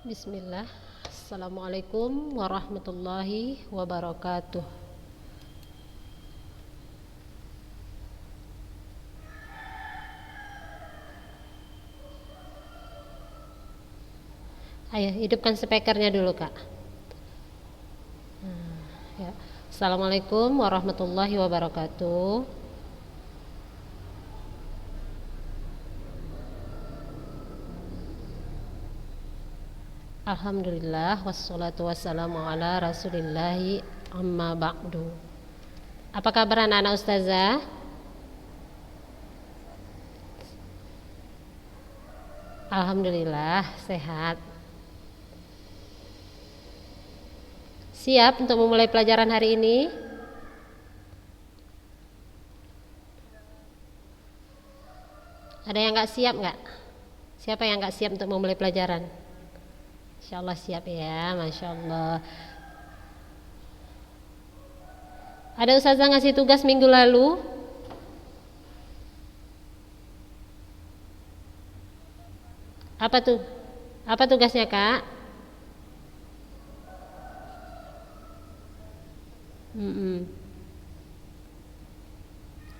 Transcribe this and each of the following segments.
Bismillah. Assalamualaikum warahmatullahi wabarakatuh. Ayo hidupkan speakernya dulu kak. Ya. Assalamualaikum warahmatullahi wabarakatuh. Alhamdulillah wassalatu wassalamu ala rasulillahi amma ba'du. Apa kabar anak-anak ustazah? Alhamdulillah sehat. Siap untuk memulai pelajaran hari ini? Ada yang nggak siap nggak? Siapa yang nggak siap untuk memulai pelajaran? Insya Allah siap ya, Masya Allah. Ada ustazah ngasih tugas minggu lalu? Apa tuh? Apa tugasnya kak?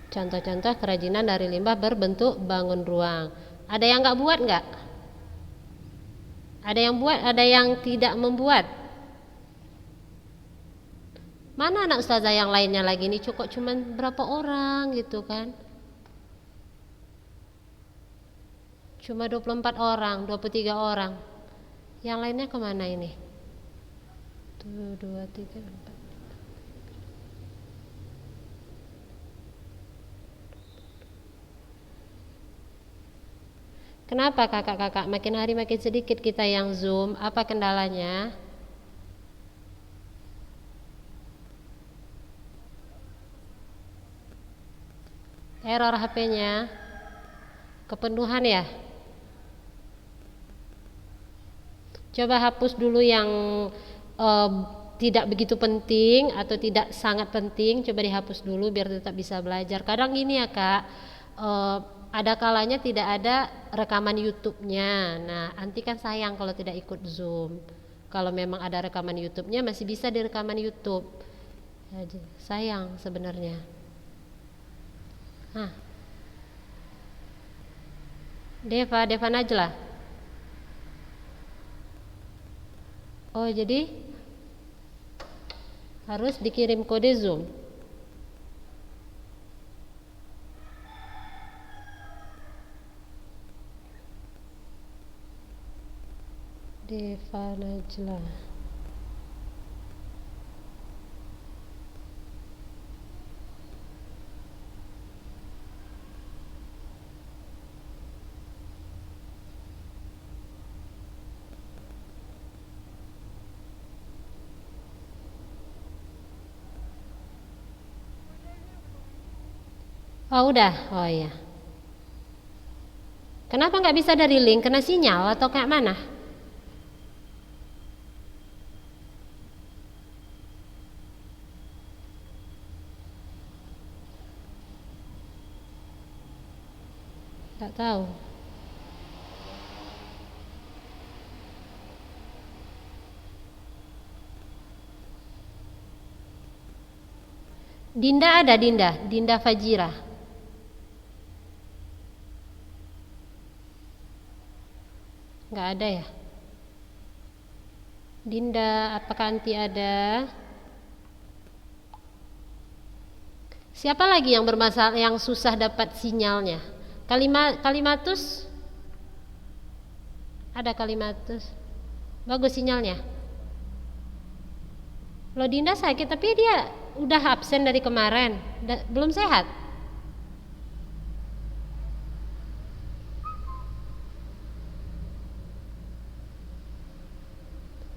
Contoh-contoh kerajinan dari limbah berbentuk bangun ruang. Ada yang nggak buat nggak? Ada yang buat, ada yang tidak membuat. Mana anak ustazah yang lainnya lagi nih? Cuman berapa orang gitu kan? Cuma 24 orang, 23 orang. Yang lainnya kemana ini? 1, 2, 3, 4. Kenapa kakak-kakak makin hari makin sedikit kita yang Zoom? Apa kendalanya? Error HP-nya? Kepenuhan ya? Coba hapus dulu yang tidak begitu penting atau tidak sangat penting. Coba dihapus dulu biar tetap bisa belajar. Kadang gini ya kak, ada kalanya tidak ada rekaman YouTube-nya. Nah, nanti kan sayang kalau tidak ikut Zoom. Kalau memang ada rekaman YouTube-nya masih bisa direkaman YouTube. Ya, sayang sebenarnya. Deva Najla. Oh, jadi harus dikirim kode Zoom. Deva Najla. Oh udah, oh iya. Kenapa nggak bisa dari link? Kena sinyal atau kayak mana? Nggak tahu. Dinda ada Dinda Fajira. Nggak ada ya? Dinda, apakah anti ada? Siapa lagi yang bermasalah, yang susah dapat sinyalnya? Kalimatus? Ada Kalimatus. Bagus sinyalnya. Lo Dinda sakit tapi dia udah absen dari kemarin. Belum sehat.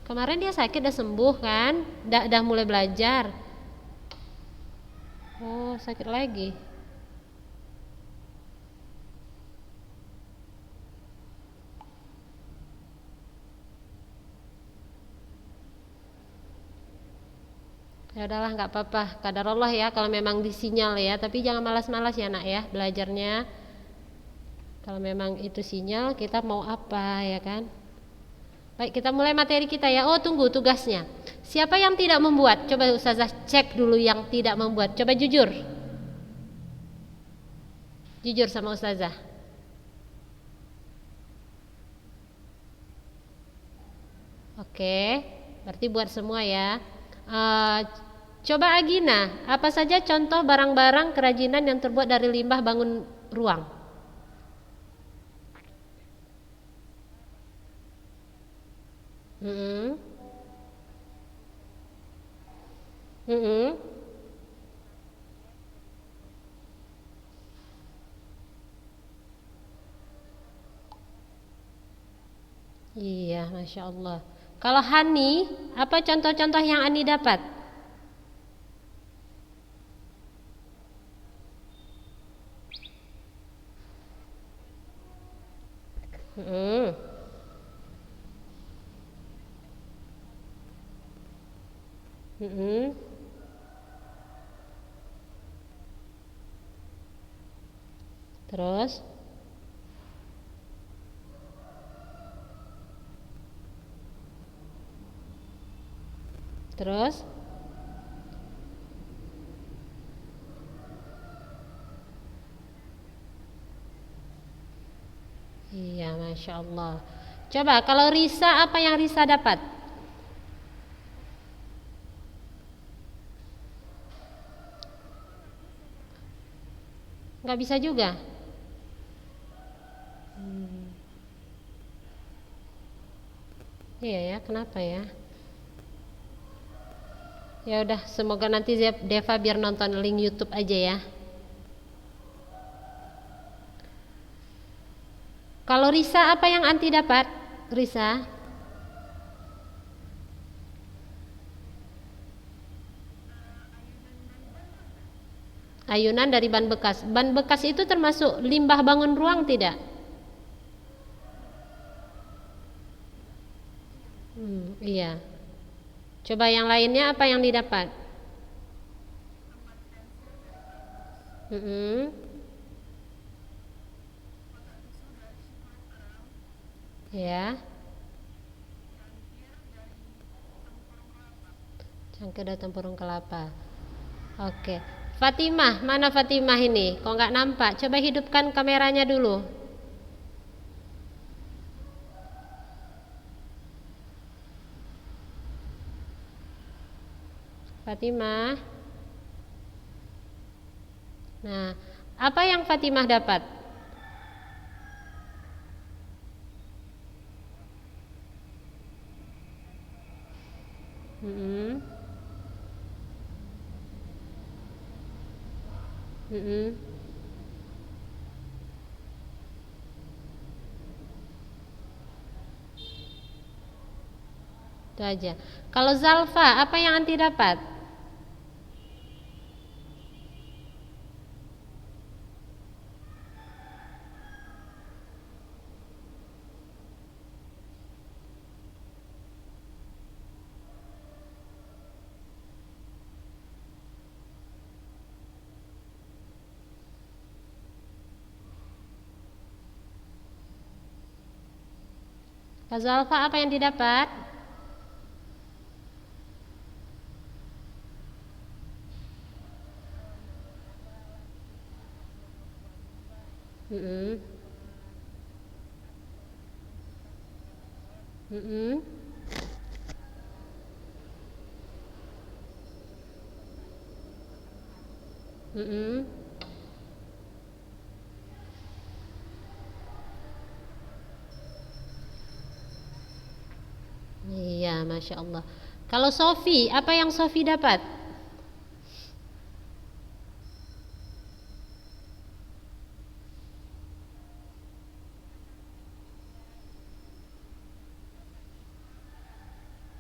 Kemarin dia sakit udah sembuh kan? Udah mulai belajar. Oh, sakit lagi. Ya udahlah nggak apa-apa, qadarullah ya kalau memang disinyal ya, tapi jangan malas-malas ya nak ya belajarnya. Kalau memang itu sinyal kita mau apa ya kan? Baik, kita mulai materi kita ya. Oh, tunggu tugasnya. Siapa yang tidak membuat? Coba Ustazah cek dulu yang tidak membuat. Coba jujur. Jujur sama Ustazah. Oke, berarti buat semua ya. Coba Agina, apa saja contoh barang-barang kerajinan yang terbuat dari limbah bangun ruang? Mm-mm. Mm-mm. Iya, Masya Allah. Kalau Hani, apa contoh-contoh yang Ani dapat? Mm-mm. Mm-mm. Terus, terus, iya, Masya Allah. Coba kalau Risa, apa yang Risa dapat? Nggak bisa juga. Iya ya, kenapa ya? Ya udah, semoga nanti Deva biar nonton link YouTube aja ya. Kalau Risa, apa yang Anti dapat? Risa, ayunan dari ban bekas. Ban bekas itu termasuk limbah bangun ruang tidak? Iya. Coba yang lainnya apa yang didapat? Mm-mm. Ya, cangkir dan tempurung kelapa. Oke. Fatimah, mana Fatimah ini? Kok nggak nampak? Coba hidupkan kameranya dulu. Fatimah. Nah, apa yang Fatimah dapat? Mm-mm. Mm-mm. Itu aja. Kalau Zalfa, apa yang Anti dapat? Kak Zalfa, apa yang didapat? Mm-mm. Mm-mm. Mm-mm. Iya, Masya Allah. Kalau Sofi, apa yang Sofi dapat?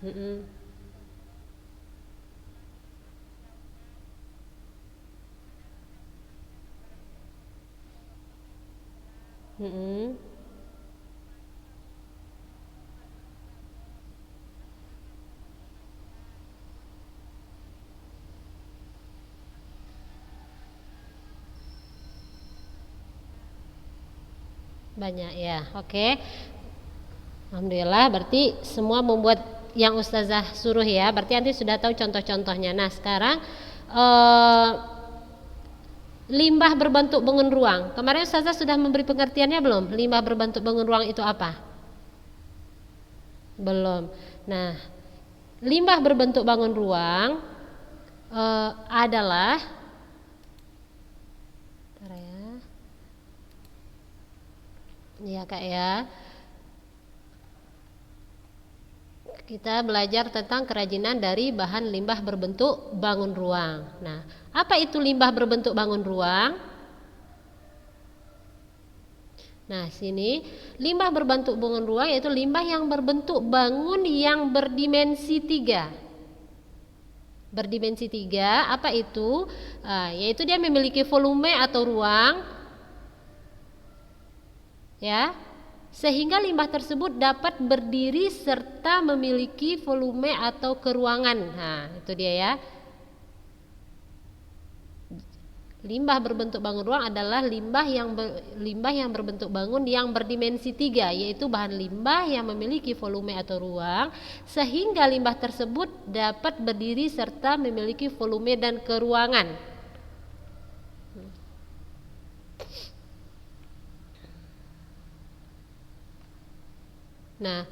Mm-mm. Mm-mm. Banyak ya, oke. Alhamdulillah, berarti semua membuat yang Ustazah suruh ya. Berarti nanti sudah tahu contoh-contohnya. Nah, sekarang limbah berbentuk bangun ruang. Kemarin Ustazah sudah memberi pengertiannya belum? Limbah berbentuk bangun ruang itu apa? Belum. Nah, limbah berbentuk bangun ruang adalah ya Kak ya. Kita belajar tentang kerajinan dari bahan limbah berbentuk bangun ruang. Nah, apa itu limbah berbentuk bangun ruang? Nah, sini limbah berbentuk bangun ruang yaitu limbah yang berbentuk bangun yang berdimensi 3. Berdimensi 3, apa itu? Yaitu dia memiliki volume atau ruang, ya, sehingga limbah tersebut dapat berdiri serta memiliki volume atau keruangan. Nah, itu dia ya. Limbah berbentuk bangun ruang adalah limbah yang berbentuk bangun yang berdimensi 3, yaitu bahan limbah yang memiliki volume atau ruang sehingga limbah tersebut dapat berdiri serta memiliki volume dan keruangan. Nah,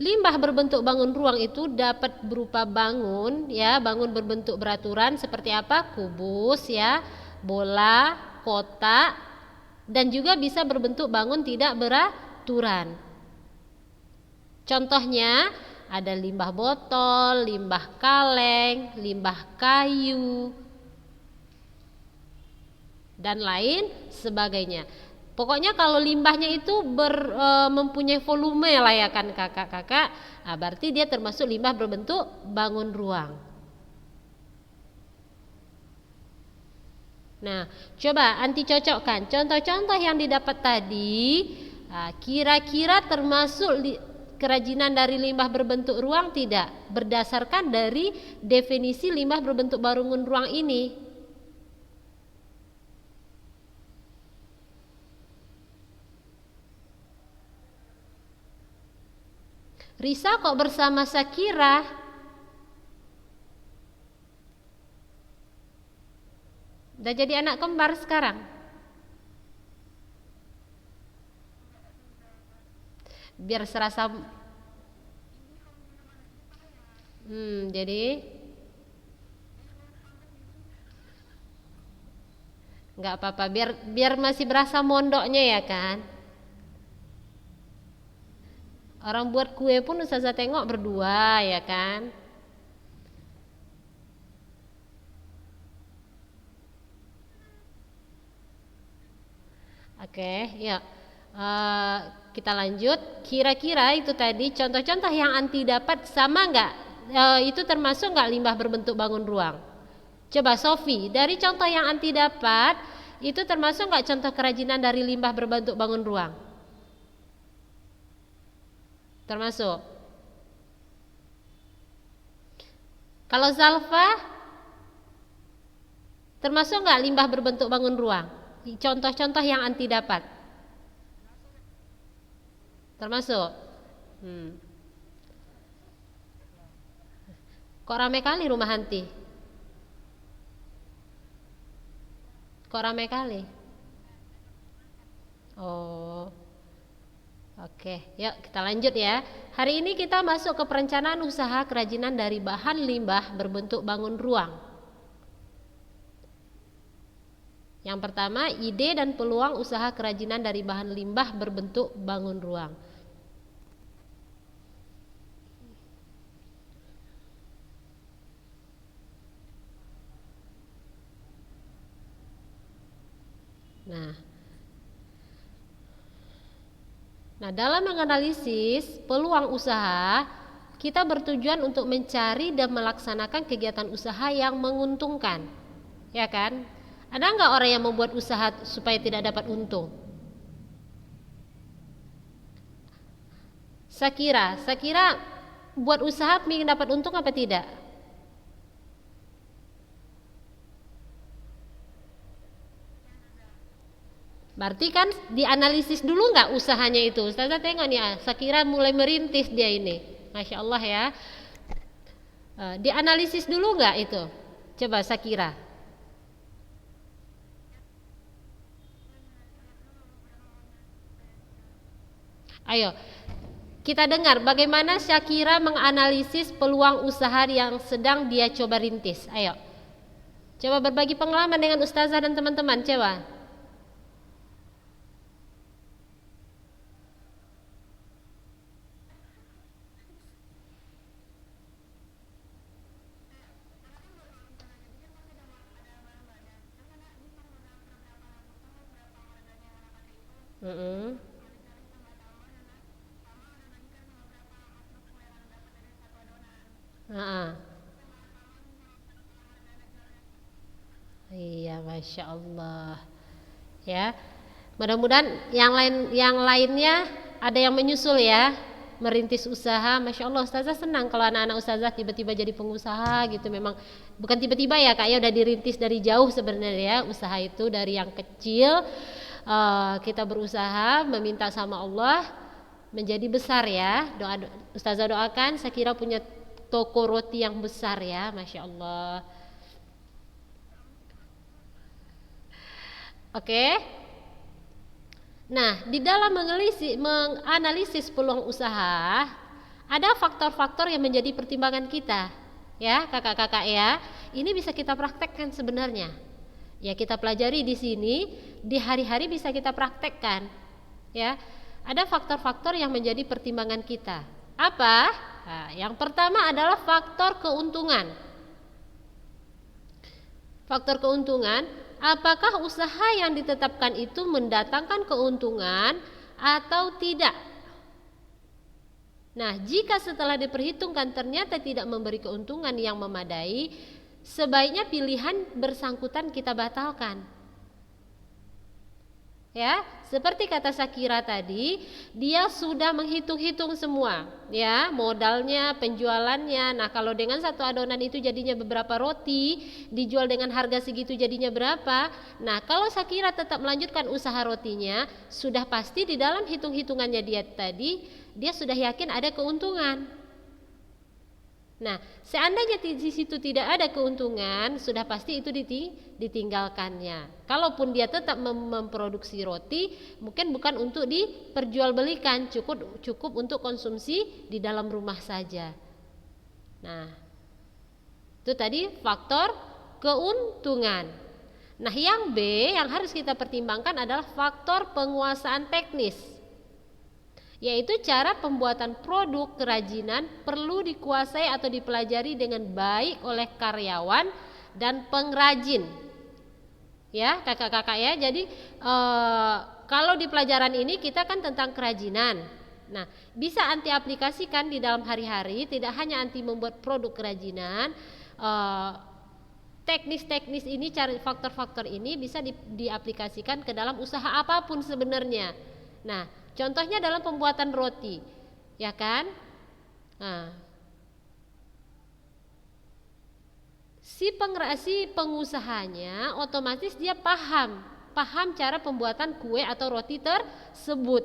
limbah berbentuk bangun ruang itu dapat berupa bangun, ya, bangun berbentuk beraturan seperti apa? Kubus, ya, bola, kotak, dan juga bisa berbentuk bangun tidak beraturan. Contohnya ada limbah botol, limbah kaleng, limbah kayu, dan lain sebagainya. Pokoknya kalau limbahnya itu mempunyai volume lah ya kan kakak-kakak, berarti dia termasuk limbah berbentuk bangun ruang. Nah, coba anti cocokkan contoh-contoh yang didapat tadi, kira-kira termasuk kerajinan dari limbah berbentuk ruang tidak? Berdasarkan dari definisi limbah berbentuk bangun ruang ini. Risa kok bersama Sakira? Udah jadi anak kembar sekarang? Biar serasa jadi nggak apa-apa, biar masih berasa mondoknya ya kan. Orang buat kue pun Ustazah tengok berdua ya kan. Oke, ya. Kita lanjut. Kira-kira itu tadi contoh-contoh yang anti dapat sama nggak? Itu termasuk nggak limbah berbentuk bangun ruang? Coba Sofi, dari contoh yang anti dapat itu termasuk nggak contoh kerajinan dari limbah berbentuk bangun ruang? Termasuk. Kalau Zalfa, termasuk nggak limbah berbentuk bangun ruang? Contoh-contoh yang anti dapat. Termasuk. Kok rame kali rumah Hanti? Kok rame kali? Oh. Oke, yuk kita lanjut ya. Hari ini kita masuk ke perencanaan usaha kerajinan dari bahan limbah berbentuk bangun ruang. Yang pertama, ide dan peluang usaha kerajinan dari bahan limbah berbentuk bangun ruang. Nah, dalam menganalisis peluang usaha, kita bertujuan untuk mencari dan melaksanakan kegiatan usaha yang menguntungkan. Ya kan? Ada nggak orang yang membuat usaha supaya tidak dapat untung? Sakira buat usaha ingin dapat untung apa tidak? Berarti kan dianalisis dulu nggak usahanya itu. Ustazah tengok nih, Sakira mulai merintis dia ini. Masya Allah ya. Dianalisis dulu nggak itu? Coba Sakira. Ayo, kita dengar bagaimana Syakira menganalisis peluang usaha yang sedang dia coba rintis. Ayo, coba berbagi pengalaman dengan Ustazah dan teman-teman. Coba. Mm-mm. Ah, iya, masya Allah. Ya, mudah-mudahan yang lainnya ada yang menyusul ya, merintis usaha. Masya Allah, Ustazah senang kalau anak-anak Ustazah tiba-tiba jadi pengusaha gitu. Memang bukan tiba-tiba ya Kak ya, udah dirintis dari jauh sebenarnya ya. Usaha itu dari yang kecil, kita berusaha meminta sama Allah menjadi besar ya. Ustazah doakan Sakira punya toko roti yang besar ya, Masya Allah. Oke. Nah, di dalam menganalisis peluang usaha, ada faktor-faktor yang menjadi pertimbangan kita. Ya, kakak-kakak ya. Ini bisa kita praktekkan sebenarnya. Ya, kita pelajari di sini, di hari-hari bisa kita praktekkan. Ya. Ada faktor-faktor yang menjadi pertimbangan kita. Apa? Nah, yang pertama adalah faktor keuntungan. Faktor keuntungan, apakah usaha yang ditetapkan itu mendatangkan keuntungan atau tidak? Nah, jika setelah diperhitungkan ternyata tidak memberi keuntungan yang memadai, sebaiknya pilihan bersangkutan kita batalkan. Ya, seperti kata Sakira tadi, dia sudah menghitung-hitung semua, ya, modalnya, penjualannya. Nah, kalau dengan satu adonan itu jadinya beberapa roti, dijual dengan harga segitu jadinya berapa? Nah, kalau Sakira tetap melanjutkan usaha rotinya, sudah pasti di dalam hitung-hitungannya dia tadi, dia sudah yakin ada keuntungan. Nah, seandainya di situ tidak ada keuntungan, sudah pasti itu ditinggalkannya. Kalaupun dia tetap memproduksi roti, mungkin bukan untuk diperjualbelikan, cukup untuk konsumsi di dalam rumah saja. Nah, itu tadi faktor keuntungan. Nah, yang B yang harus kita pertimbangkan adalah faktor penguasaan teknis, yaitu cara pembuatan produk kerajinan perlu dikuasai atau dipelajari dengan baik oleh karyawan dan pengrajin. Ya, kakak-kakak ya. Jadi kalau di pelajaran ini kita kan tentang kerajinan. Nah, bisa anti aplikasikan di dalam hari-hari, tidak hanya anti membuat produk kerajinan. Teknis-teknis ini, cari faktor-faktor ini bisa diaplikasikan ke dalam usaha apapun sebenarnya. Nah, contohnya dalam pembuatan roti, ya kan? Nah, si pengusahanya otomatis dia paham cara pembuatan kue atau roti tersebut.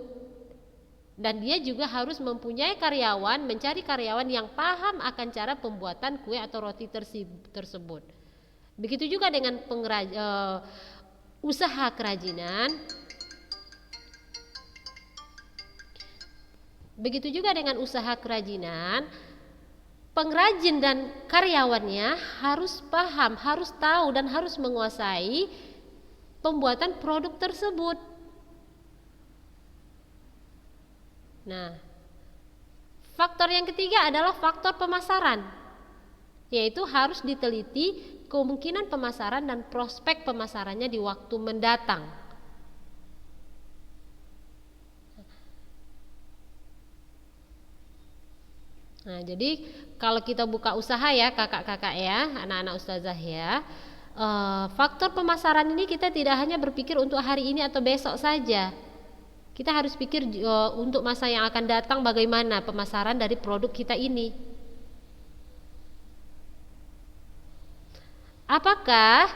Dan dia juga harus mempunyai karyawan, mencari karyawan yang paham akan cara pembuatan kue atau roti tersebut. Begitu juga dengan usaha kerajinan. Begitu juga dengan usaha kerajinan, pengrajin dan karyawannya harus paham, harus tahu dan harus menguasai pembuatan produk tersebut. Nah, faktor yang ketiga adalah faktor pemasaran, yaitu harus diteliti kemungkinan pemasaran dan prospek pemasarannya di waktu mendatang. Nah, jadi kalau kita buka usaha ya kakak-kakak ya, anak-anak ustazah ya, faktor pemasaran ini kita tidak hanya berpikir untuk hari ini atau besok saja. Kita harus pikir untuk masa yang akan datang bagaimana pemasaran dari produk kita ini. Apakah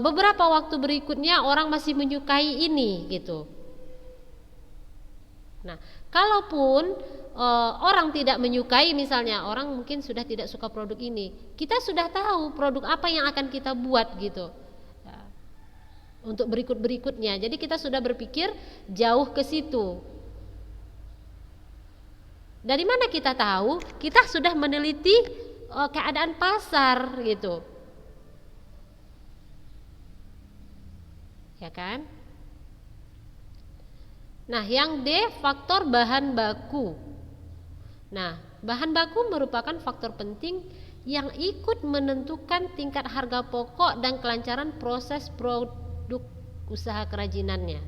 beberapa waktu berikutnya orang masih menyukai ini gitu. Nah, kalaupun orang tidak menyukai, misalnya orang mungkin sudah tidak suka produk ini, kita sudah tahu produk apa yang akan kita buat gitu. Nah, untuk berikut-berikutnya. Jadi kita sudah berpikir jauh ke situ. Dari mana kita tahu? Kita sudah meneliti keadaan pasar gitu. Ya kan? Nah, yang D, faktor bahan baku. Nah, bahan baku merupakan faktor penting yang ikut menentukan tingkat harga pokok dan kelancaran proses produk usaha kerajinannya.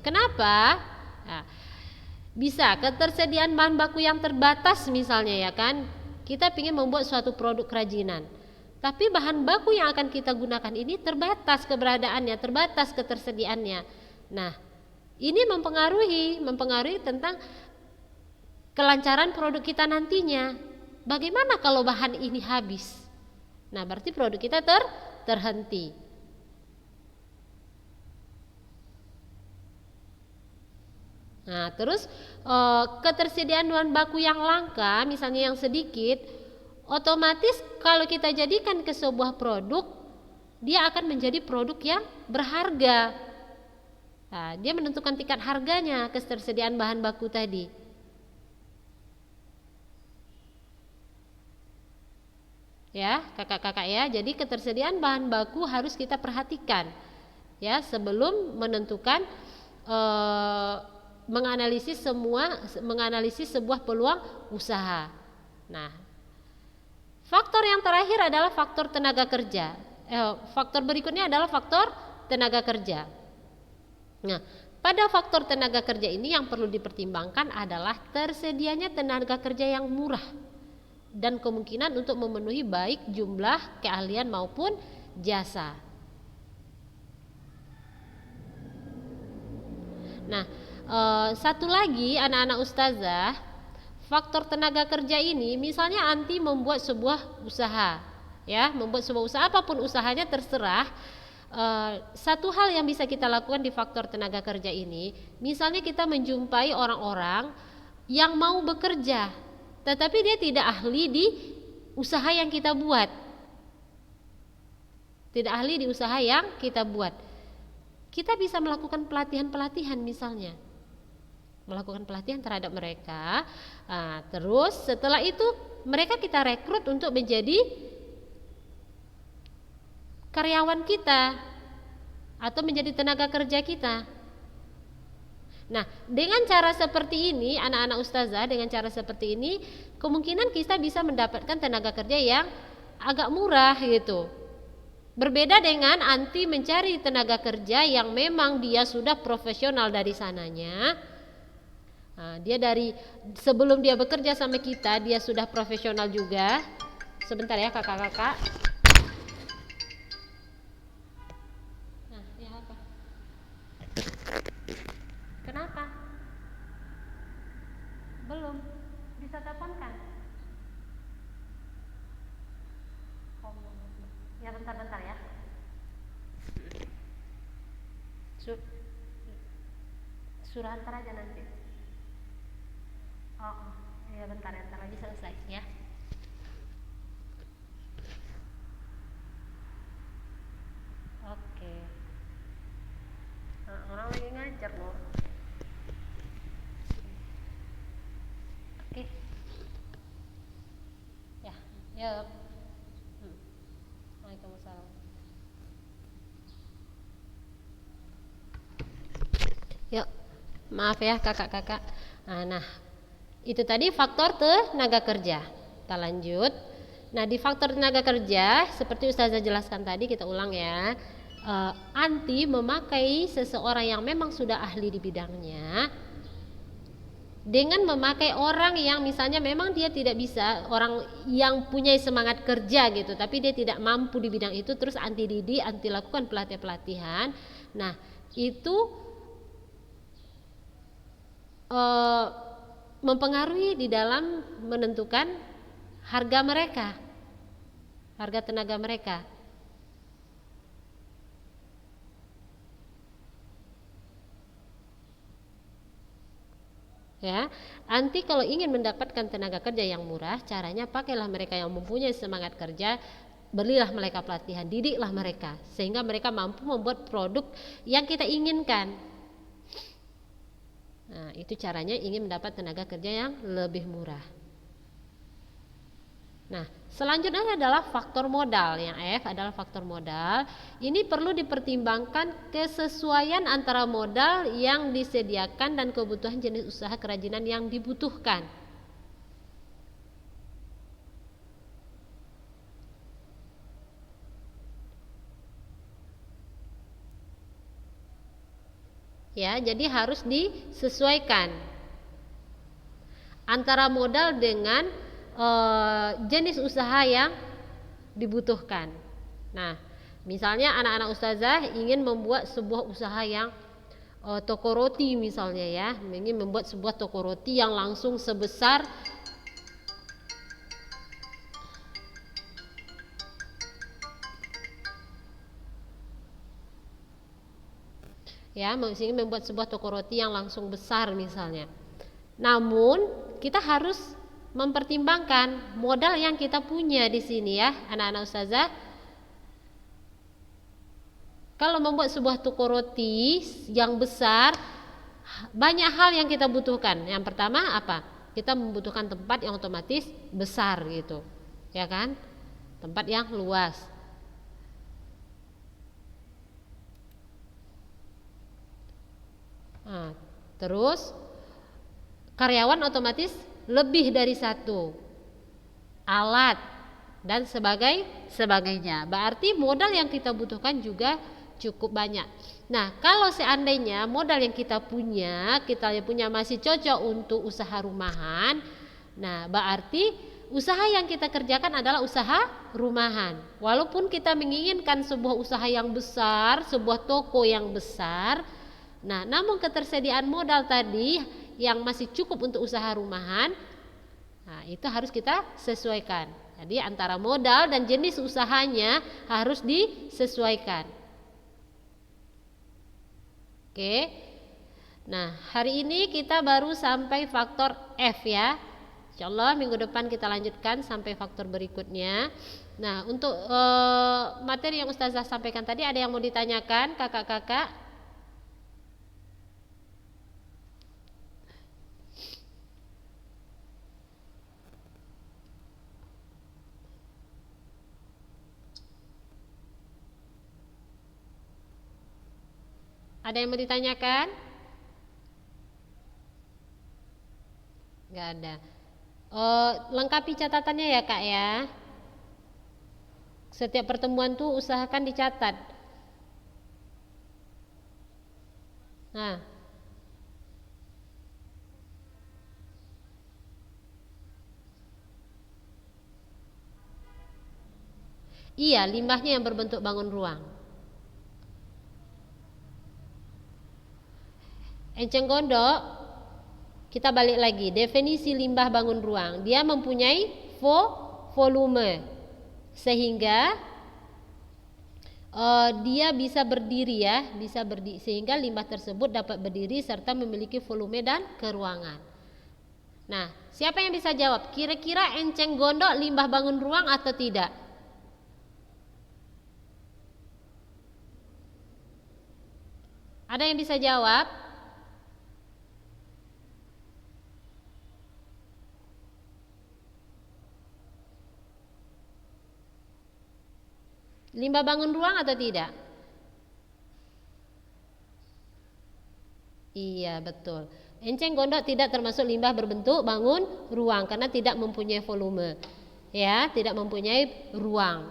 Kenapa? Nah, bisa ketersediaan bahan baku yang terbatas misalnya, ya kan? Kita ingin membuat suatu produk kerajinan, tapi bahan baku yang akan kita gunakan ini terbatas keberadaannya, terbatas ketersediaannya. Nah, ini mempengaruhi tentang kelancaran produk kita nantinya. Bagaimana kalau bahan ini habis? Nah, berarti produk kita terhenti. Nah, terus ketersediaan bahan baku yang langka, misalnya yang sedikit, otomatis kalau kita jadikan ke sebuah produk, dia akan menjadi produk yang berharga. Nah, dia menentukan tingkat harganya, ketersediaan bahan baku tadi. Ya, kakak-kakak ya. Jadi ketersediaan bahan baku harus kita perhatikan ya sebelum menentukan menganalisis sebuah peluang usaha. Nah, faktor yang terakhir adalah faktor tenaga kerja. Faktor berikutnya adalah faktor tenaga kerja. Nah, pada faktor tenaga kerja ini yang perlu dipertimbangkan adalah tersedianya tenaga kerja yang murah dan kemungkinan untuk memenuhi baik jumlah keahlian maupun jasa. Nah, satu lagi anak-anak ustazah, faktor tenaga kerja ini misalnya anti membuat sebuah usaha, ya, membuat sebuah usaha apapun usahanya terserah. Satu hal yang bisa kita lakukan di faktor tenaga kerja ini, misalnya kita menjumpai orang-orang yang mau bekerja, tetapi dia tidak ahli di usaha yang kita buat. Tidak ahli di usaha yang kita buat. Kita bisa melakukan pelatihan-pelatihan misalnya. Melakukan pelatihan terhadap mereka. Terus setelah itu mereka kita rekrut untuk menjadi karyawan kita atau menjadi tenaga kerja kita. Nah, dengan cara seperti ini anak-anak ustazah, dengan cara seperti ini kemungkinan kita bisa mendapatkan tenaga kerja yang agak murah gitu. Berbeda dengan anti mencari tenaga kerja yang memang dia sudah profesional dari sananya. Dia dari sebelum dia bekerja sama kita dia sudah profesional juga. Sebentar ya kakak-kakak. Kenapa? Belum bisa teleponkan? Ya bentar-bentar ya. Suruh antar aja nanti. Oh, ya bentar lagi selesai ya. Oke. Orang lagi ngajar loh. Oke. Ya. Waalaikumsalam. Yuk, maaf ya kakak-kakak. Nah, itu tadi faktor tenaga kerja. Kita lanjut. Nah, di faktor tenaga kerja, seperti Ustazah jelaskan tadi, kita ulang ya. Anti memakai seseorang yang memang sudah ahli di bidangnya dengan memakai orang yang misalnya memang dia tidak bisa, orang yang punya semangat kerja gitu, tapi dia tidak mampu di bidang itu, terus anti didik, anti lakukan pelatihan. Nah, itu mempengaruhi di dalam menentukan harga mereka, harga tenaga mereka. Ya, nanti kalau ingin mendapatkan tenaga kerja yang murah, caranya pakailah mereka yang mempunyai semangat kerja, belilah mereka pelatihan, didiklah mereka sehingga mereka mampu membuat produk yang kita inginkan. Nah, itu caranya ingin mendapat tenaga kerja yang lebih murah. Nah, selanjutnya adalah faktor modal. Yang F adalah faktor modal. Ini perlu dipertimbangkan kesesuaian antara modal yang disediakan dan kebutuhan jenis usaha kerajinan yang dibutuhkan. Ya, jadi harus disesuaikan antara modal dengan jenis usaha yang dibutuhkan. Nah, misalnya anak-anak ustazah ingin membuat sebuah usaha yang toko roti misalnya ya, ingin membuat sebuah toko roti yang langsung sebesar ya, ingin membuat sebuah toko roti yang langsung besar misalnya. Namun kita harus mempertimbangkan modal yang kita punya di sini ya, anak-anak ustazah. Kalau membuat sebuah toko roti yang besar, banyak hal yang kita butuhkan. Yang pertama apa? Kita membutuhkan tempat yang otomatis besar gitu, ya kan? Tempat yang luas. Nah, terus karyawan otomatis lebih dari satu, alat dan sebagainya. Berarti modal yang kita butuhkan juga cukup banyak. Nah, kalau seandainya modal yang kita punya masih cocok untuk usaha rumahan, nah berarti usaha yang kita kerjakan adalah usaha rumahan. Walaupun kita menginginkan sebuah usaha yang besar, sebuah toko yang besar, nah namun ketersediaan modal tadi yang masih cukup untuk usaha rumahan, nah itu harus kita sesuaikan. Jadi antara modal dan jenis usahanya harus disesuaikan. Oke. Nah, hari ini kita baru sampai faktor F ya. Insyaallah minggu depan kita lanjutkan sampai faktor berikutnya. Nah, untuk materi yang Ustazah sampaikan tadi, ada yang mau ditanyakan kakak-kakak? Ada yang mau ditanyakan? Gak ada. Lengkapi catatannya ya kak ya. Setiap pertemuan tuh usahakan dicatat. Nah, iya, limbahnya yang berbentuk bangun ruang. Enceng gondok, kita balik lagi, definisi limbah bangun ruang. Dia mempunyai volume, sehingga dia bisa berdiri ya, sehingga limbah tersebut dapat berdiri serta memiliki volume dan keruangan. Nah, siapa yang bisa jawab? Kira-kira enceng gondok limbah bangun ruang atau tidak? Ada yang bisa jawab? Limbah bangun ruang atau tidak? Iya, betul. Enceng gondok tidak termasuk limbah berbentuk bangun ruang karena tidak mempunyai volume. Ya, tidak mempunyai ruang.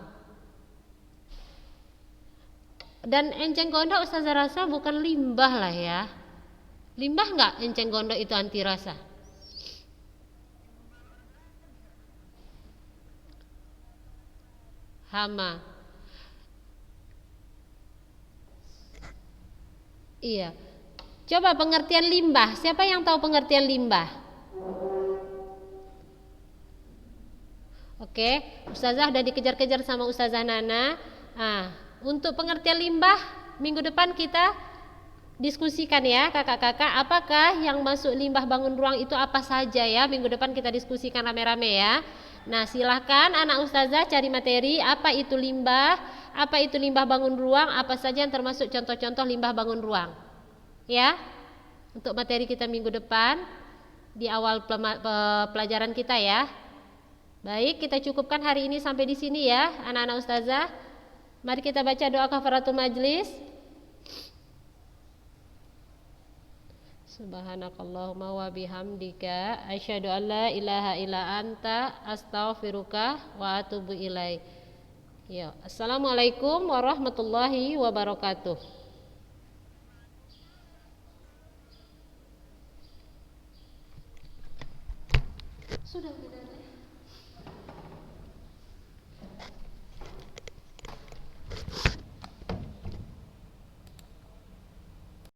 Dan enceng gondok Ustazah rasa bukan limbah lah ya. Limbah enggak enceng gondok itu anti rasa? Hama. Iya. Coba pengertian limbah. Siapa yang tahu pengertian limbah? Oke, Ustazah udah dikejar-kejar sama Ustazah Nana. Nah, untuk pengertian limbah minggu depan kita diskusikan ya kakak-kakak, apakah yang masuk limbah bangun ruang itu apa saja ya. Minggu depan kita diskusikan rame-rame ya. Nah silahkan anak ustazah cari materi apa itu limbah bangun ruang, apa saja yang termasuk contoh-contoh limbah bangun ruang ya, untuk materi kita minggu depan di awal pelajaran kita ya. Baik, kita cukupkan hari ini sampai di sini ya anak-anak ustazah. Mari kita baca doa kafaratul majlis. Subhanakallahumma wa bihamdika asyhadu an la ilaha illa anta astaghfiruka wa atubu ilaik. Ya, assalamualaikum warahmatullahi wabarakatuh. Sudah.